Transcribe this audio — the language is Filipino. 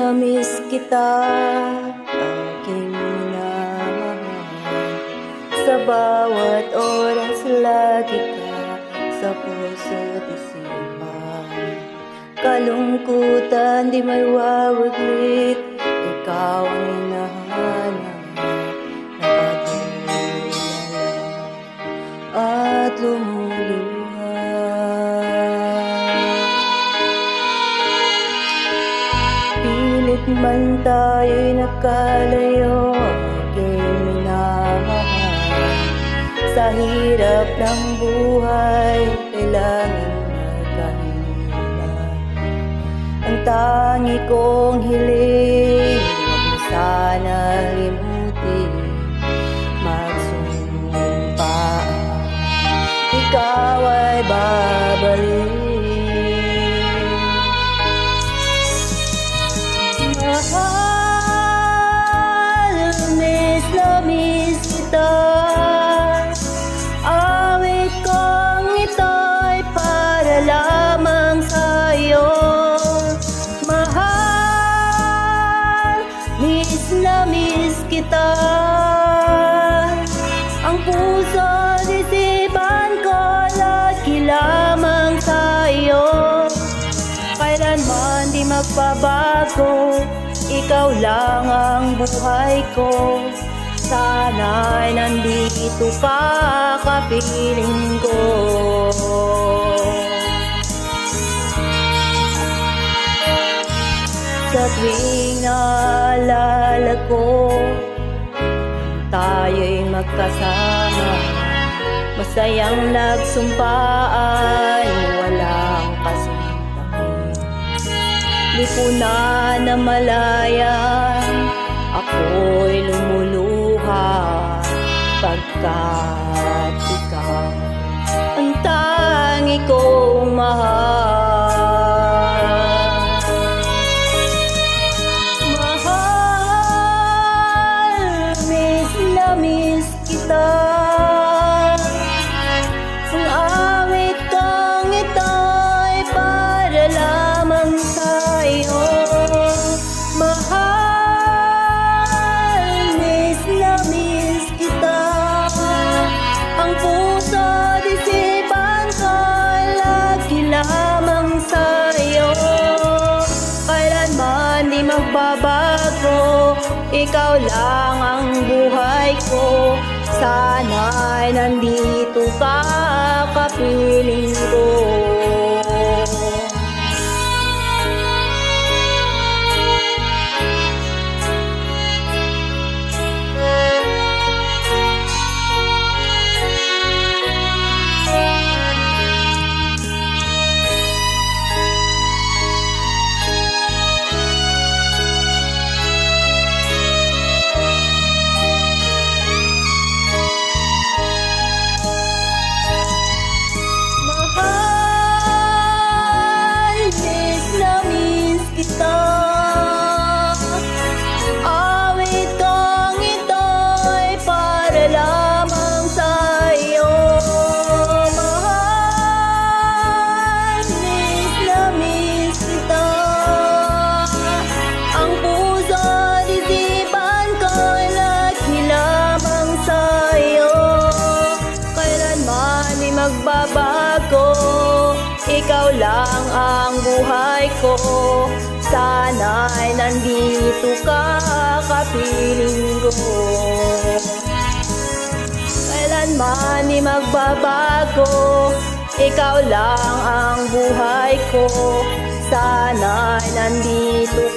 na miss kita, aking minamahal. Sa bawat oras lagi ka sa puso't isipan. Kalungkutan di may wawaglit, ikaw ang hinahanap. Nakatulala at lumuluha. Pilit man tayo'y nakalayo, aking minamahal. Sa hirap ng buhay, kailangan magkahiwalay. Ang tangi kong hiling, huwag mo sana limutin. Magsumpa, ikaw ay babalik. Mahal, miss na miss kita. Awit kong ito'y para lamang sa'yo. Mahal, miss na miss kita. Ang puso at isipan ko lagi lamang sa'yo. Kailanman di magbabago, ikaw lang ang buhay ko. Sana'y nandito ka, kapiling ko. Sa tuwing naalala ko, tayo'y magkasama. Masayang nagsumpaan, walang kasintahin. Di ko na namalayan, ako'y lumuluha. Pagkat ikaw ang tangi kong mahal. Mahal, miss na miss kita. Ang awit kong ito'y para lamang sa'yo. Mahal, miss na miss kita. Ang puso at isipan ko lagi lamang sa'yo. Kailanman di magbabago, ikaw lang ang buhay ko. Sana'y nandito ka, kapiling ko. Awit kong ito'y para lamang sa'yo. Mahal, miss na miss kita. Ang puso at isipan ko lagi lamang sa'yo. Kailanman di magbabago, ikaw lang ang buhay ko. Sana'y nandito ka, kapiling ko. Kailanman di magbabago, ikaw lang ang buhay ko. Sana'y nandito